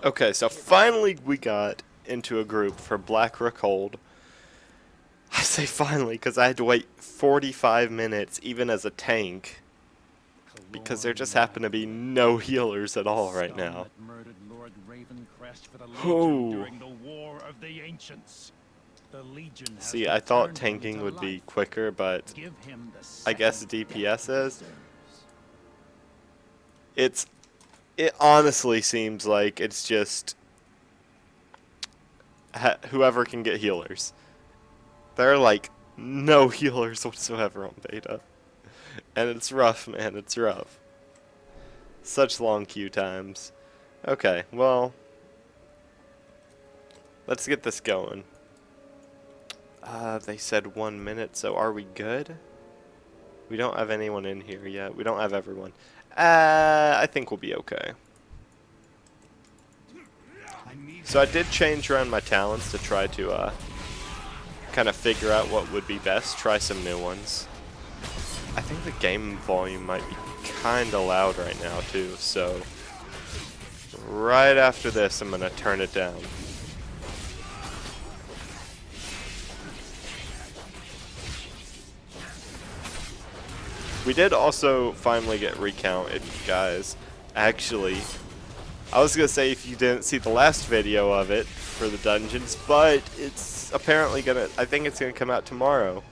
Okay, so finally we got into a group for Black Rook hold. I say finally because I had to wait 45 minutes even as a tank because there just happen to be no healers at all right now. Oh. See, I thought tanking would be quicker, but I guess DPS is. It honestly seems like it's just whoever can get healers. There are like no healers whatsoever on beta. And it's rough, man, it's rough. Such long queue times. Okay, well, let's get this going. They said 1 minute, so are we good? We don't have anyone in here yet. We don't have everyone. I think we'll be okay. So I did change around my talents to try to kind of figure out what would be best. Try some new ones. I think the game volume might be kind of loud right now too, so right after this I'm going to turn it down. We did also finally get recounted, guys. Actually, I was going to say if you didn't see the last video of it for the dungeons, but it's apparently going to, I think it's going to come out tomorrow.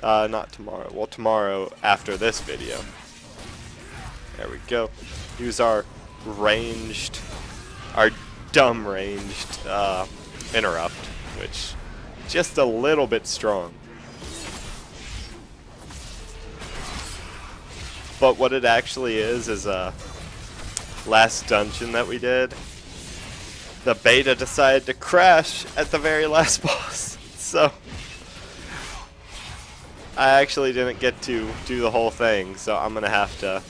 Not tomorrow. Well, tomorrow after this video. There we go. Use our ranged, our dumb ranged interrupt, which just a little bit strong. But what it actually is last dungeon that we did, the beta decided to crash at the very last boss. So I actually didn't get to do the whole thing, so I'm gonna have to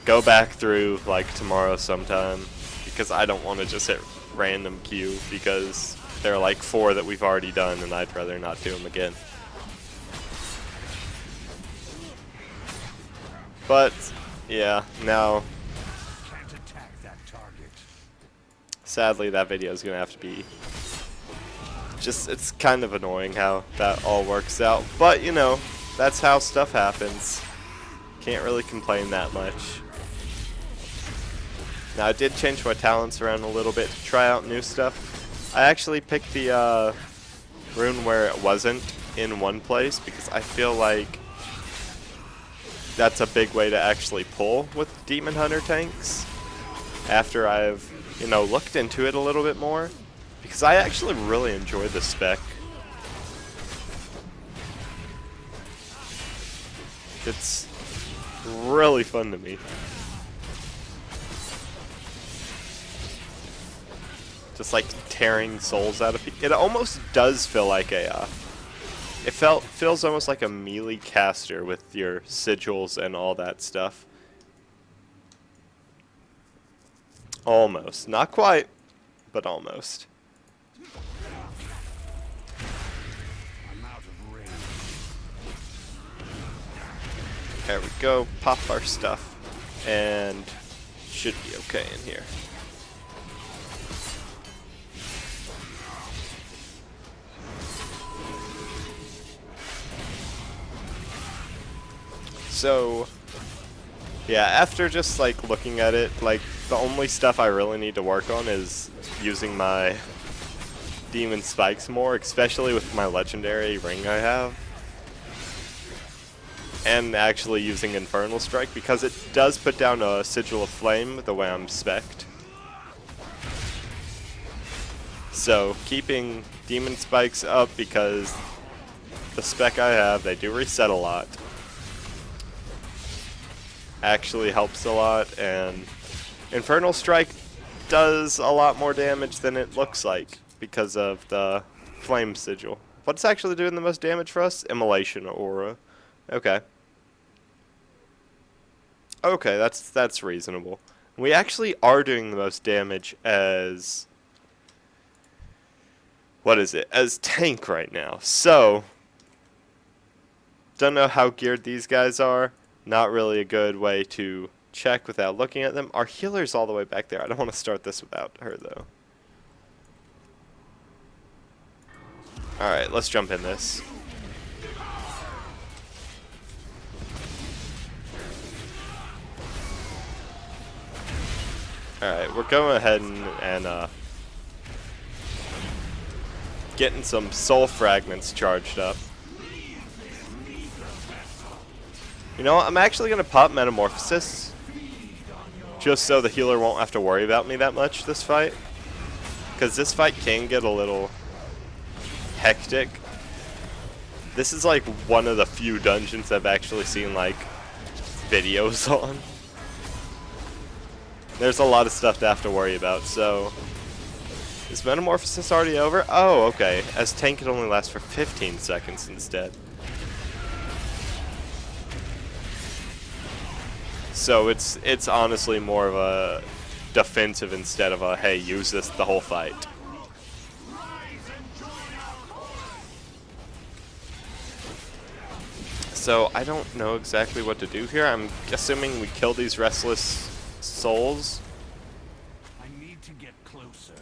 go back through like tomorrow sometime because I don't want to just hit random queue because there are like 4 that we've already done and I'd rather not do them again. But yeah, now sadly that video is gonna have to be just, it's kind of annoying how that all works out, but you know, that's how stuff happens. Can't really complain that much. Now I did change my talents around a little bit to try out new stuff. I actually picked the rune where it wasn't in one place because I feel like that's a big way to actually pull with Demon Hunter tanks after I've, you know, looked into it a little bit more, because I actually really enjoy the spec. It's really fun to me. Just like tearing souls out of people. It almost does feel like a it feels almost like a melee caster with your sigils and all that stuff. Almost. Not quite, but almost. There we go. Pop our stuff. And should be okay in here. So, yeah, after just like looking at it, like the only stuff I really need to work on is using my demon spikes more, especially with my legendary ring I have. And actually using Infernal Strike because it does put down a Sigil of Flame the way I'm spec'd. So, keeping demon spikes up because the spec I have, they do reset a lot. Actually helps a lot, and Infernal Strike does a lot more damage than it looks like because of the Flame Sigil. What's actually doing the most damage for us? Immolation Aura. Okay. Okay, that's reasonable. We actually are doing the most damage as, what is it? As tank right now. So, don't know how geared these guys are. Not really a good way to check without looking at them. Our healer's all the way back there. I don't want to start this without her, though. Alright, let's jump in this. Alright, we're going ahead and getting some soul fragments charged up. You know what? I'm actually going to pop Metamorphosis, just so the healer won't have to worry about me that much this fight. Because this fight can get a little hectic. This is like one of the few dungeons I've actually seen like videos on. There's a lot of stuff to have to worry about, so... Is Metamorphosis already over? Oh, okay. As tank, it only lasts for 15 seconds instead. So it's honestly more of a defensive instead of a, hey, use this the whole fight. So I don't know exactly what to do here. I'm assuming we kill these restless souls. I need to get closer.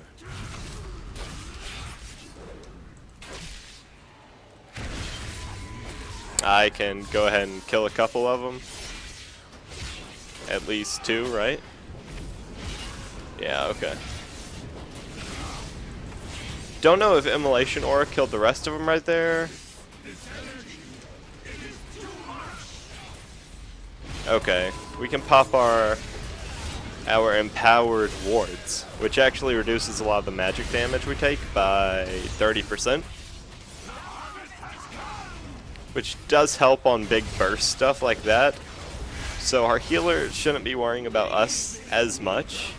I can go ahead and kill a couple of them. At least 2, right? Yeah, okay. Don't know if Immolation Aura killed the rest of them right there. Okay, we can pop our empowered wards, which actually reduces a lot of the magic damage we take by 30%. Which does help on big burst stuff like that. So our healer shouldn't be worrying about us as much.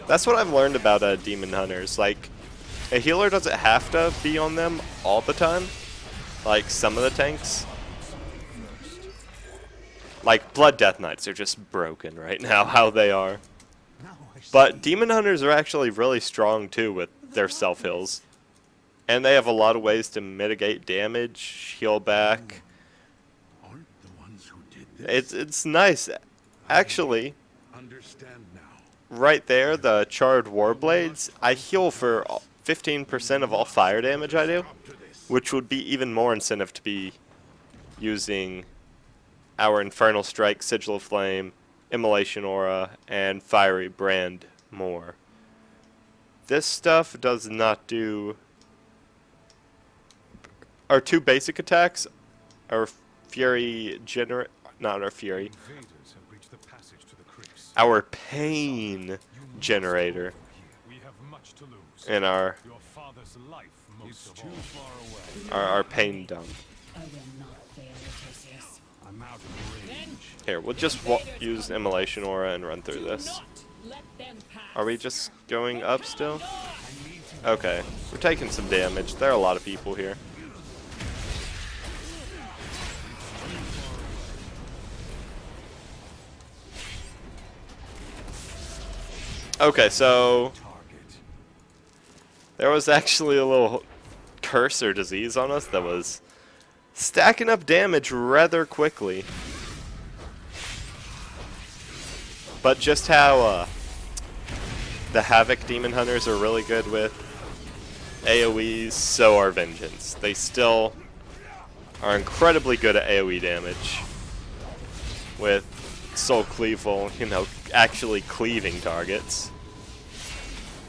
That's what I've learned about demon hunters. Like, a healer doesn't have to be on them all the time. Like some of the tanks. Like Blood Death Knights are just broken right now, how they are. But demon hunters are actually really strong too with their self-heals. And they have a lot of ways to mitigate damage, heal back. It's nice. Actually, right there, the Charred Warblades, I heal for 15% of all fire damage I do, which would be even more incentive to be using our Infernal Strike, Sigil of Flame, Immolation Aura, and Fiery Brand more. This stuff does not do... Our 2 basic attacks, our Fury Generate, not our Fury, our Pain Generator, and our Pain Dump. Here, we'll just use Immolation Aura and run through this. Are we just going up still? Okay, we're taking some damage. There are a lot of people here. Okay, so there was actually a little curse or disease on us that was stacking up damage rather quickly. But just how the Havoc Demon Hunters are really good with AoEs, so are Vengeance. They still are incredibly good at AoE damage with Soul Cleaval, you know, actually cleaving targets.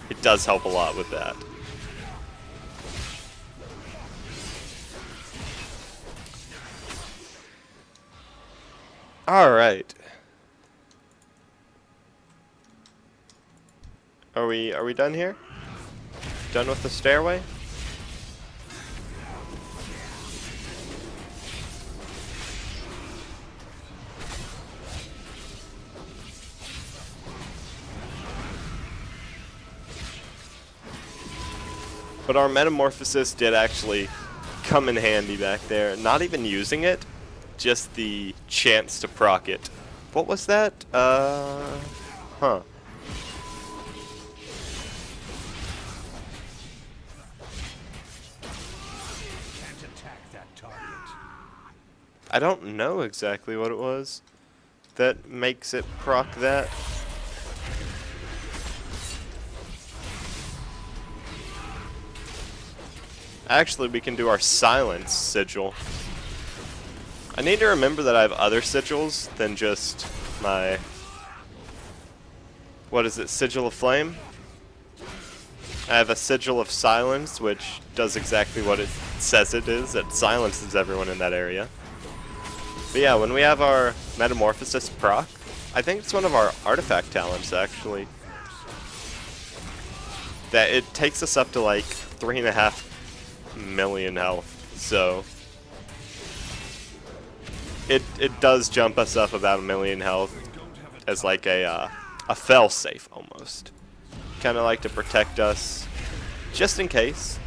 It does help a lot with that. Alright. Are we done here? Done with the stairway? But our Metamorphosis did actually come in handy back there. Not even using it, just the chance to proc it. What was that? Huh. I don't know exactly what it was that makes it proc that. Actually, we can do our silence sigil. I need to remember that I have other sigils than just my... What is it? Sigil of Flame? I have a Sigil of Silence, which does exactly what it says it is. It silences everyone in that area. But yeah, when we have our Metamorphosis proc, I think it's one of our artifact talents, actually. That it takes us up to like 3.5 million health, so it does jump us up about 1 million health as like a fail-safe almost. Kind of like to protect us just in case.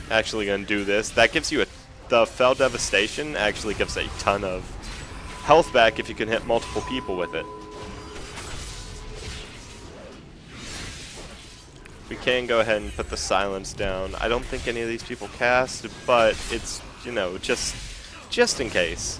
Actually gonna do this. That gives you the Fell Devastation actually gives a ton of health back if you can hit multiple people with it. We can go ahead and put the silence down. I don't think any of these people cast, but it's, you know, just in case.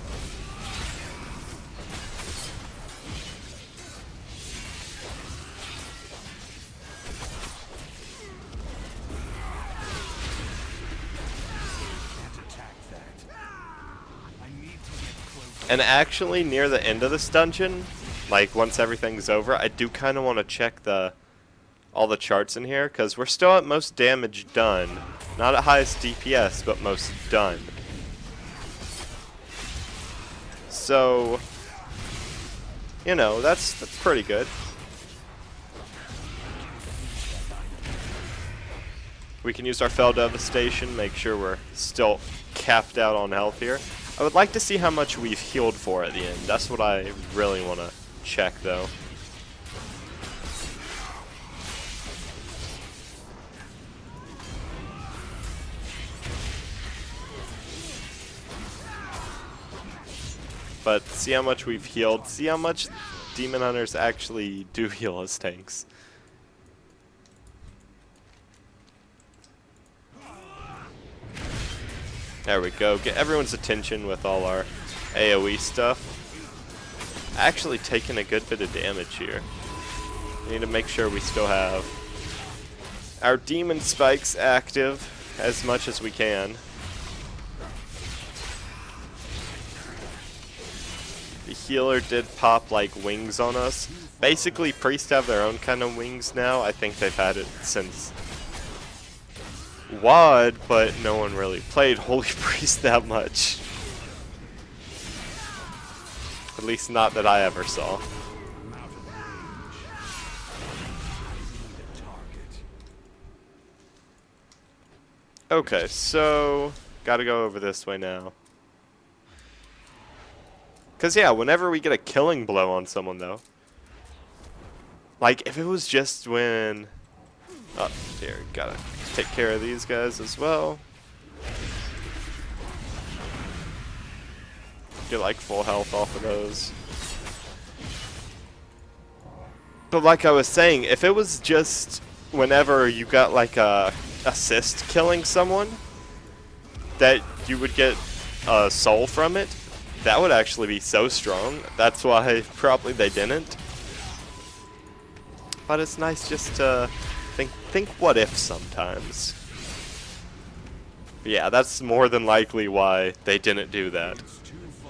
And actually, near the end of this dungeon, like once everything's over, I do kind of want to check all the charts in here, because we're still at most damage done. Not at highest DPS, but most done. So, you know, that's pretty good. We can use our Fell Devastation, make sure we're still capped out on health here. I would like to see how much we've healed for at the end. That's what I really want to check, though. But see how much we've healed. See how much Demon Hunters actually do heal as tanks. There we go. Get everyone's attention with all our AoE stuff. Actually taking a good bit of damage here. We need to make sure we still have our demon spikes active as much as we can. The healer did pop like wings on us. Basically, priests have their own kind of wings now. I think they've had it since WoW, but no one really played Holy Priest that much. At least not that I ever saw. Okay, so gotta go over this way now. Because, yeah, whenever we get a killing blow on someone, though, like, if it was just when... Oh, here, gotta take care of these guys as well. Get, like, full health off of those. But like I was saying, if it was just whenever you got, like, a assist killing someone, that you would get a soul from it, that would actually be so strong. That's why probably they didn't. But it's nice just to think what if sometimes. But yeah, that's more than likely why they didn't do that.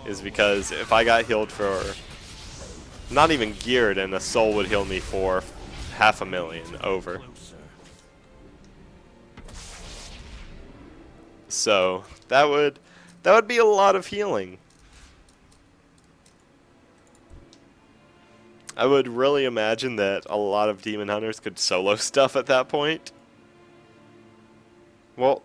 Is because if I got healed for not even geared, and a soul would heal me for 500,000 over. So that would be a lot of healing. I would really imagine that a lot of Demon Hunters could solo stuff at that point. Well,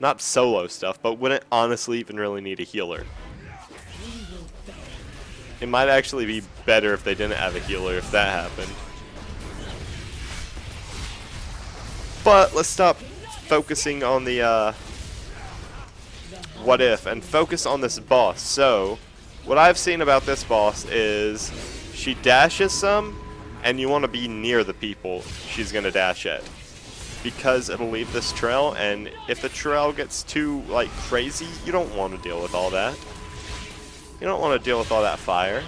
not solo stuff, but wouldn't honestly even really need a healer. It might actually be better if they didn't have a healer if that happened. But let's stop focusing on the what if and focus on this boss. So what I've seen about this boss is she dashes some, and you want to be near the people she's going to dash at. because it'll leave this trail, and if the trail gets too like crazy, you don't want to deal with all that. You don't want to deal with all that fire.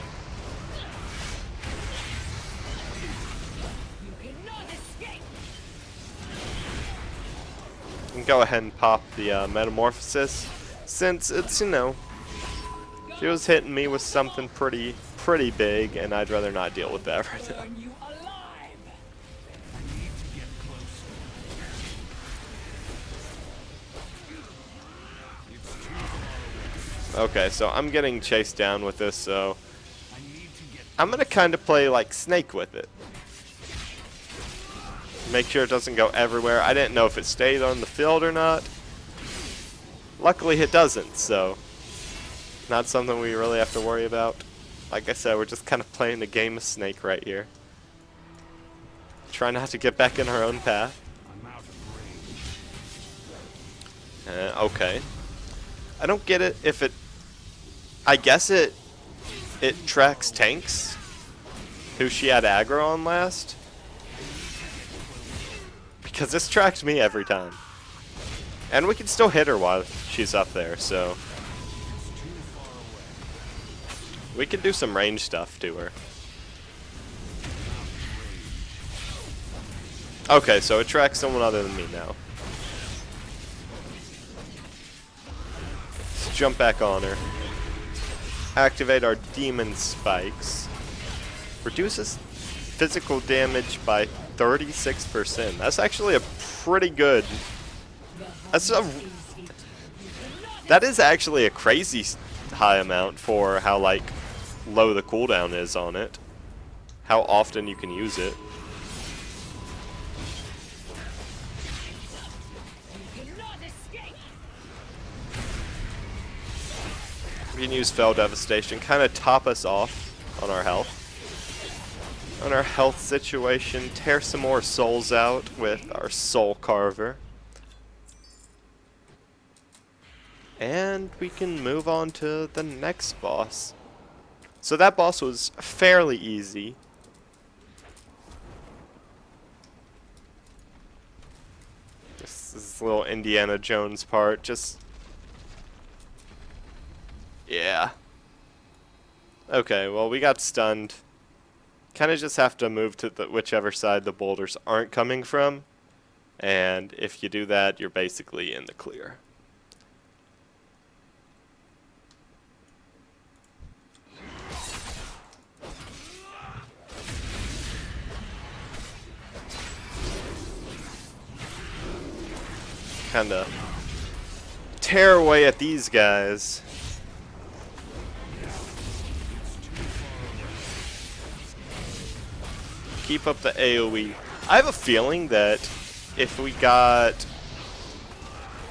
You can go ahead and pop the metamorphosis, since it's, you know, she was hitting me with something pretty big, and I'd rather not deal with that right now. Okay, so I'm getting chased down with this, so I'm gonna kind of play like Snake with it. Make sure it doesn't go everywhere. I didn't know if it stayed on the field or not. Luckily it doesn't, so not something we really have to worry about. Like I said, we're just kind of playing the game of Snake right here. Try not to get back in our own path. Okay. I don't get it if it... I guess it tracks tanks, who she had aggro on last. Because this tracks me every time. And we can still hit her while she's up there, so... we can do some range stuff to her. Okay, so it tracks someone other than me now. Let's jump back on her. Activate our demon spikes. Reduces physical damage by 36%. That's actually a pretty good... that is actually a crazy high amount for how, like, low the cooldown is on it. How often you can use it. We can use Fell Devastation, kind of top us off on our health. On our health situation, tear some more souls out with our Soul Carver. And we can move on to the next boss. So that boss was fairly easy. This is a little Indiana Jones part, just... yeah. Okay, well, we got stunned. Kind of just have to move to whichever side the boulders aren't coming from. And if you do that, you're basically in the clear. Kind of tear away at these guys. Keep up the AoE. I have a feeling that if we got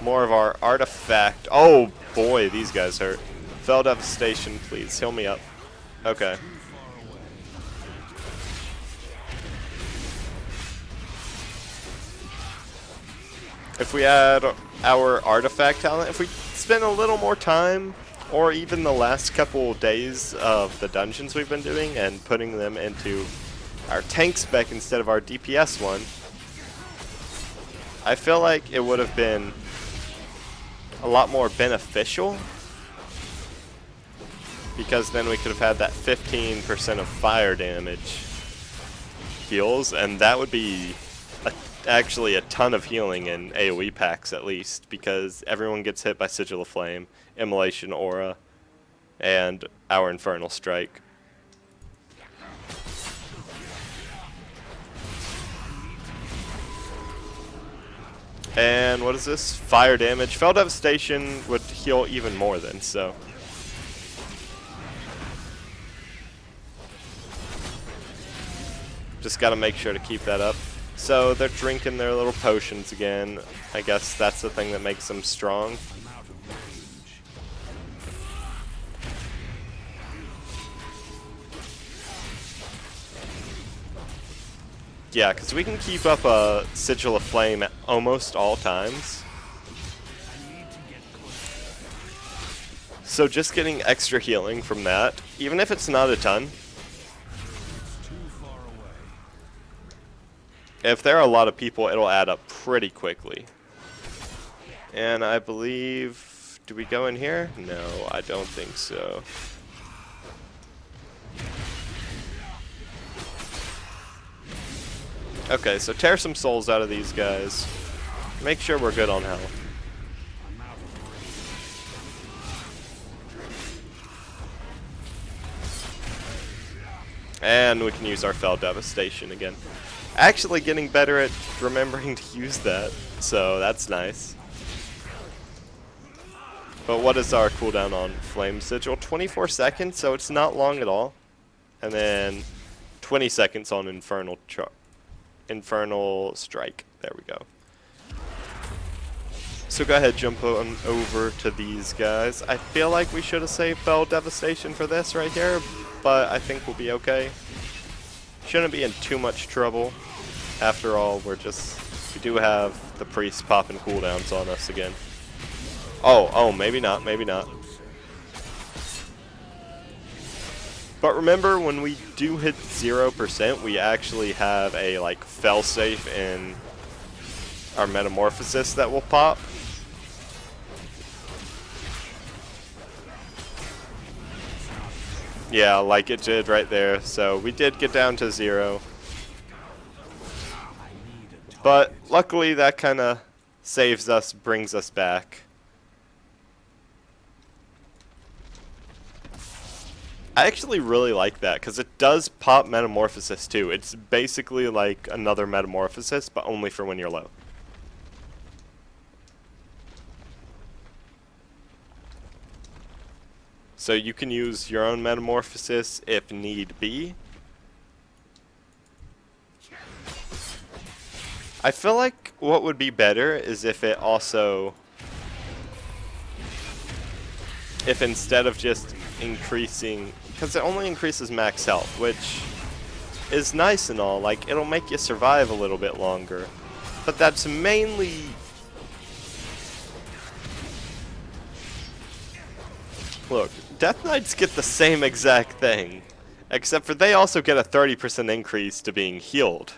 more of our artifact... oh boy, these guys hurt. Fell Devastation, please. Heal me up. Okay. If we add our artifact talent, if we spend a little more time, or even the last couple days of the dungeons we've been doing, and putting them into our tank spec instead of our DPS one, I feel like it would have been a lot more beneficial, because then we could have had that 15% of fire damage heals, and that would be actually a ton of healing in AoE packs at least, because everyone gets hit by Sigil of Flame, Immolation Aura, and our Infernal Strike. And what is this? Fire damage. Fell Devastation would heal even more then, so. Just gotta make sure to keep that up. So they're drinking their little potions again. I guess that's the thing that makes them strong. Yeah, because we can keep up a Sigil of Flame at almost all times. So just getting extra healing from that, even if it's not a ton. If there are a lot of people, it'll add up pretty quickly. And I believe... Do we go in here? No, I don't think so. Okay, so tear some souls out of these guys. Make sure we're good on health. And we can use our Fell Devastation again. Actually getting better at remembering to use that, so that's nice. But what is our cooldown on Flame Sigil? 24 seconds, so it's not long at all. And then 20 seconds on Infernal Strike. There we go. So go ahead, jump on over to these guys. I feel like we should have saved Fell Devastation for this right here, but I think we'll be okay. Shouldn't be in too much trouble. After all, we do have the priest popping cooldowns on us again. Oh, maybe not, maybe not. But remember, when we do hit 0%, we actually have a like failsafe in our metamorphosis that will pop. Yeah, like it did right there. So we did get down to 0. But luckily that kind of saves us, brings us back. I actually really like that because it does pop Metamorphosis too. It's basically like another Metamorphosis, but only for when you're low. So you can use your own Metamorphosis if need be. I feel like what would be better is if it also... If instead of just increasing... Because it only increases max health, which is nice and all. Like, it'll make you survive a little bit longer. But that's mainly... Look, Death Knights get the same exact thing. Except for they also get a 30% increase to being healed.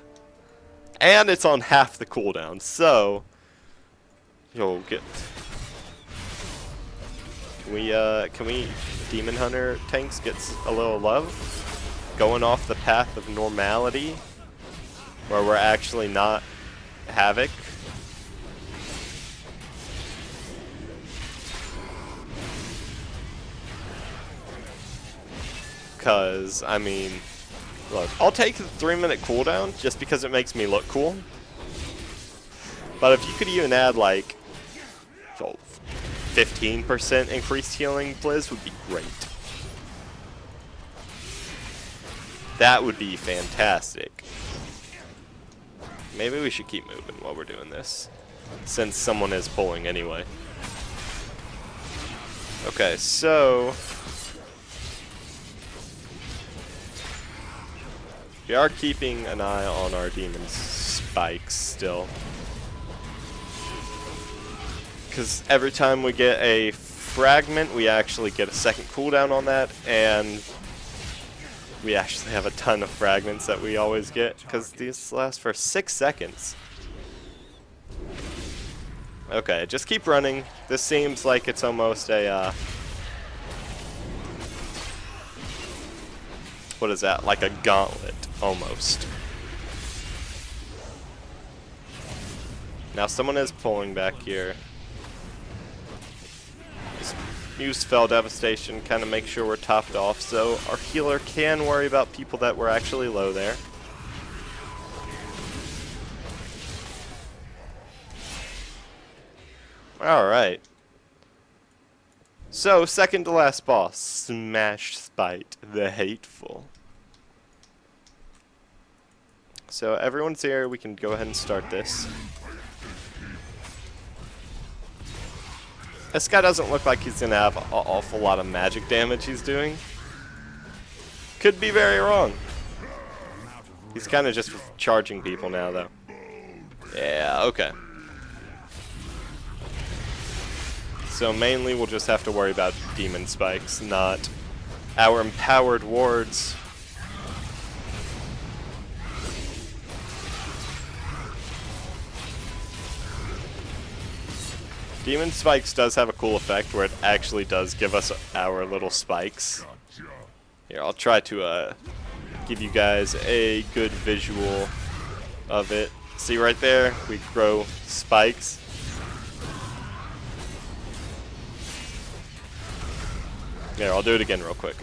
And it's on half the cooldown, so... You'll get... Can we Demon Hunter tanks gets a little love? Going off the path of normality, where we're actually not Havoc. Cause, I mean, look, I'll take the 3-minute cooldown just because it makes me look cool. But if you could even add like 15% increased healing, Blizz, would be great. That would be fantastic. Maybe we should keep moving while we're doing this, since someone is pulling anyway. Okay, so... we are keeping an eye on our demon spikes still. Because every time we get a fragment, we actually get a second cooldown on that, and we actually have a ton of fragments that we always get, because these last for 6 seconds. Okay, just keep running. This seems like it's almost a, what is that? Like a gauntlet, almost. Now someone is pulling back here. Just use Fell Devastation, kind of make sure we're topped off, so our healer can worry about people that were actually low there. Alright. So, second to last boss, Smash Spite the Hateful. So everyone's here, we can go ahead and start this. This guy doesn't look like he's gonna have an awful lot of magic damage he's doing. Could be very wrong. He's kind of just charging people now, though. Yeah, okay. So mainly we'll just have to worry about demon spikes, not our empowered wards. Demon Spikes does have a cool effect where it actually does give us our little spikes. Here, I'll try to give you guys a good visual of it. See right there? We grow spikes. There, I'll do it again real quick.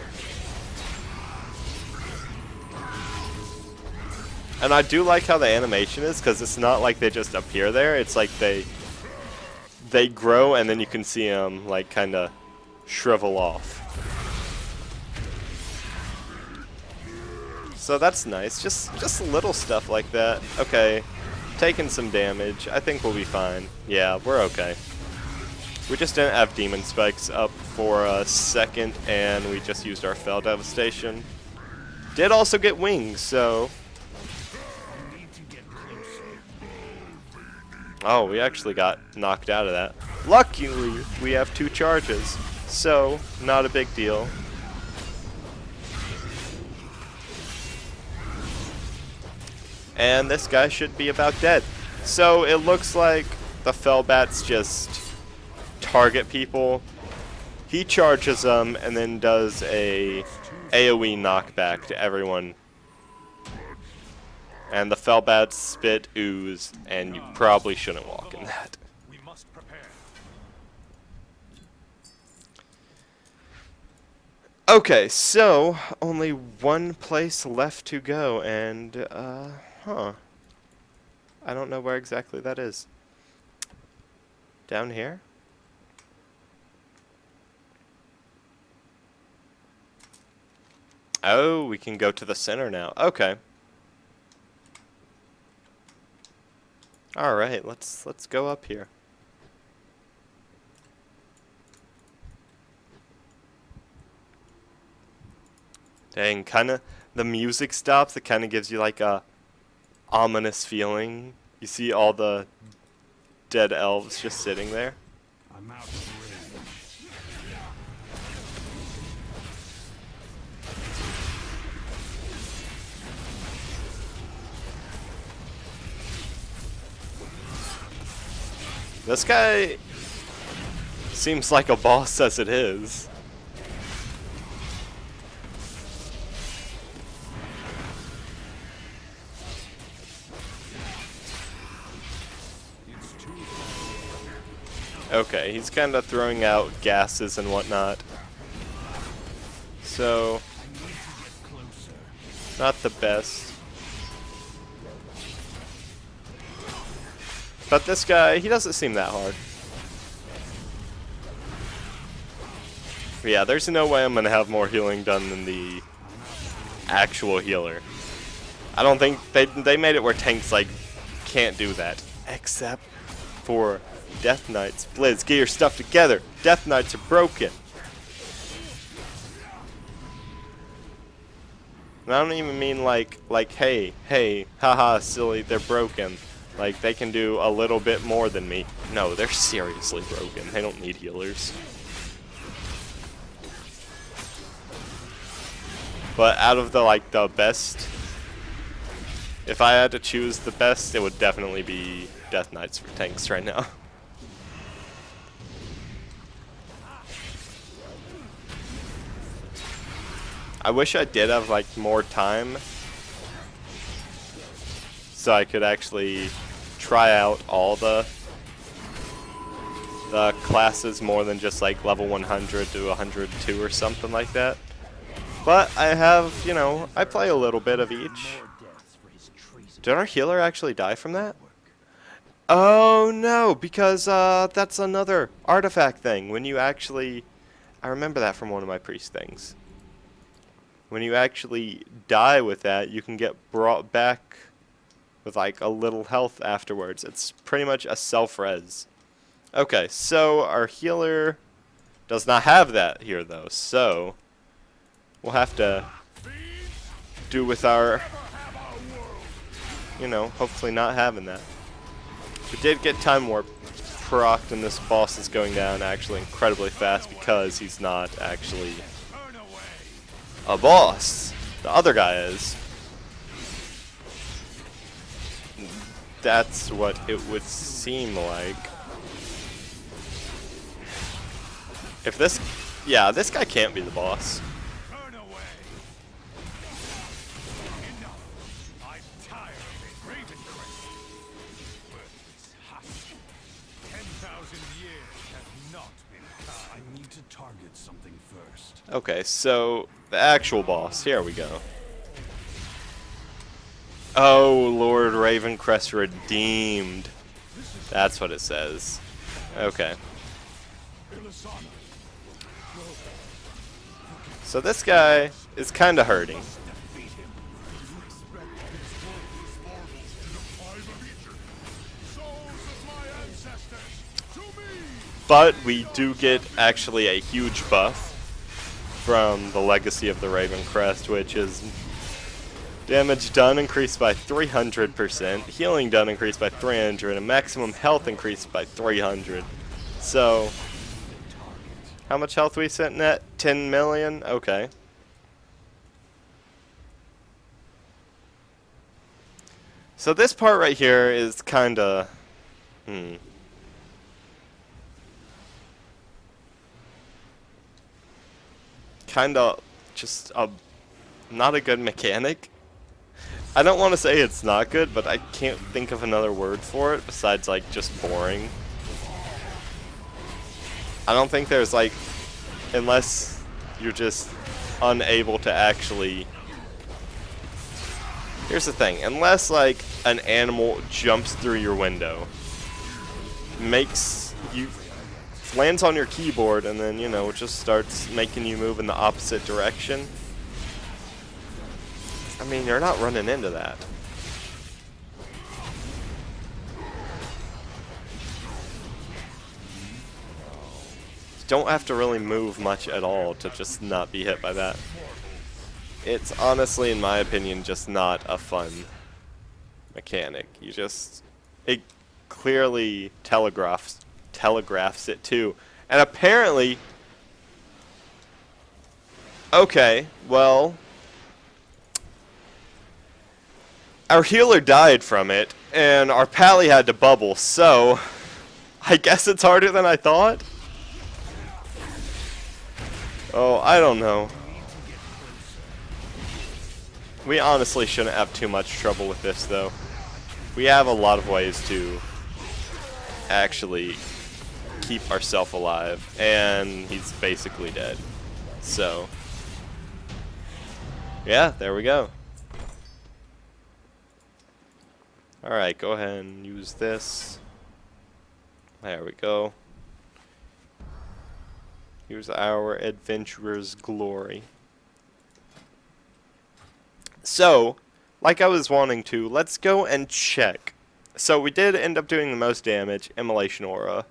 And I do like how the animation is, because it's not like they just appear there. It's like they grow, and then you can see them like kind of shrivel off. So that's nice. Just little stuff like that. Okay, taking some damage. I think we'll be fine. Yeah, we're okay. We just didn't have Demon Spikes up for a second, and we just used our Fell Devastation. Did also get wings, so... Oh, we actually got knocked out of that. Luckily, we have 2 charges, so not a big deal. And this guy should be about dead. So it looks like the Fellbats just target people. He charges them and then does a AoE knockback to everyone. And the Fellbats spit ooze, and you probably shouldn't walk in that. We must prepare. Okay, so only one place left to go, and I don't know where exactly that is. Down here? Oh, we can go to the center now. Okay. All right, let's go up here. Dang, the music stops. It kind of gives you like a ominous feeling. You see all the dead elves just sitting there. I'm out of range. This guy seems like a boss as it is. Okay, he's kind of throwing out gases and whatnot. So, not the best. But this guy, he doesn't seem that hard. But yeah, there's no way I'm going to have more healing done than the actual healer. I don't think they made it where tanks like can't do that. Except for Death Knights. Blizz, get your stuff together. Death Knights are broken. And I don't even mean like hey, haha, silly, they're broken. Like, they can do a little bit more than me. No, they're seriously broken. They don't need healers. But out of the best, if I had to choose the best, it would definitely be Death Knights for tanks right now. I wish I did have like more time so I could actually try out all the classes more than just like level 100 to 102 or something like that. But I have, you know, I play a little bit of each. Did our healer actually die from that? Oh no, because that's another artifact thing. When you actually, I remember that from one of my priest things. When you actually die with that, you can get brought back with like a little health afterwards. It's pretty much a self-res. Okay, so our healer does not have that here though, so we'll have to do with our, you know, hopefully not having that. We did get time warp procced, and this boss is going down actually incredibly fast because he's not actually a boss. The other guy is. That's what it would seem like. If this... Yeah, this guy can't be the boss. Turn away. Enough. I'm tired of it. Ravencrest. Worthless husk. 10,000 years have not been kind. I need to target something first. Okay, so the actual boss. Here we go. Oh, Lord Ravencrest redeemed. That's what it says. Okay. So this guy is kind of hurting. But we do get actually a huge buff from the Legacy of the Ravencrest, which is damage done increased by 300%, healing done increased by 300, and maximum health increased by 300. So, how much health we sitting at? 10 million? Okay. So this part right here is kinda... Kinda just not a good mechanic. I don't want to say it's not good, but I can't think of another word for it besides like just boring. I don't think there's like, unless you're just unable to actually... Here's the thing, unless like an animal jumps through your window, makes you, lands on your keyboard and then, you know, just starts making you move in the opposite direction. I mean, you're not running into that. You don't have to really move much at all to just not be hit by that. It's honestly, in my opinion, just not a fun mechanic. You just... It clearly telegraphs it too. And apparently... Okay, well... Our healer died from it, and our pally had to bubble, so I guess it's harder than I thought? Oh, I don't know. We honestly shouldn't have too much trouble with this, though. We have a lot of ways to actually keep ourselves alive, and he's basically dead. So, yeah, there we go. Alright, go ahead and use this. There we go. Here's our adventurer's glory. So, like I was wanting to, let's go and check. So we did end up doing the most damage, Immolation Aura.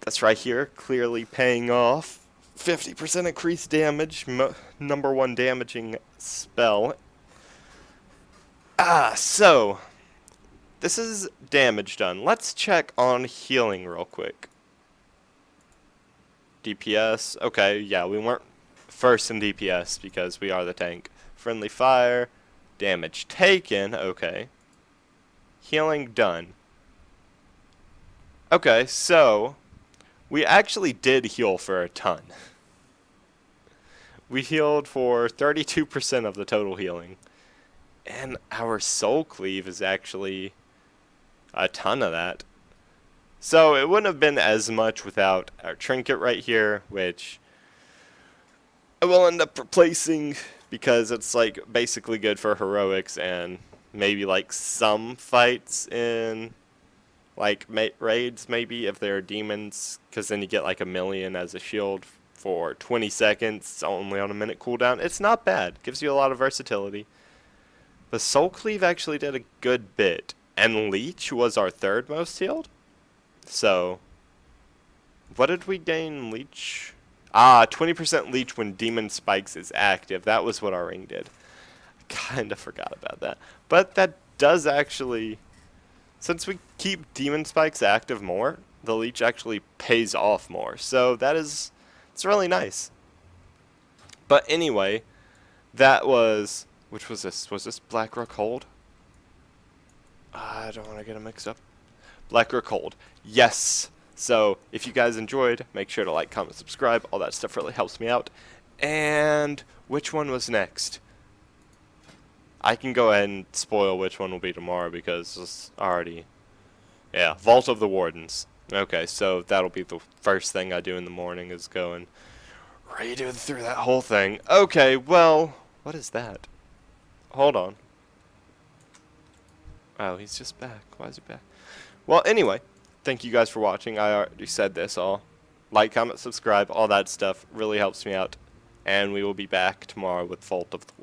That's right here, clearly paying off. 50% increased damage, #1 damaging spell. So, this is damage done. Let's check on healing real quick. DPS, okay, yeah, we weren't first in DPS because we are the tank. Friendly fire, damage taken, okay. Healing done. Okay, so, we actually did heal for a ton. We healed for 32% of the total healing. And our soul cleave is actually a ton of that. So it wouldn't have been as much without our trinket right here, which I will end up replacing because it's like basically good for heroics and maybe like some fights in like raids maybe if they're demons, because then you get like 1,000,000 as a shield for 20 seconds, only on a minute cooldown. It's not bad. Gives you a lot of versatility. The Soul Cleave actually did a good bit, and Leech was our third most healed. So, what did we gain Leech? 20% Leech when Demon Spikes is active. That was what our ring did. I kinda forgot about that. But that does actually, since we keep Demon Spikes active more, the Leech actually pays off more. So that is, it's really nice. But anyway, that was... Which was this? Was this Black Rook Hold? I don't want to get them mixed up. Black Rook Hold. Yes, So if you guys enjoyed, make sure to like, comment, subscribe. All that stuff really helps me out. And which one was next? I can go ahead and spoil which one will be tomorrow because it's already... Yeah, Vault of the Wardens. Okay, so that'll be the first thing I do in the morning is go and redo through that whole thing. Okay, well, what is that? Hold on. Oh, he's just back. Why is he back? Well, anyway, thank you guys for watching. I already said this all. Like, comment, subscribe, all that stuff really helps me out. And we will be back tomorrow with Vault of the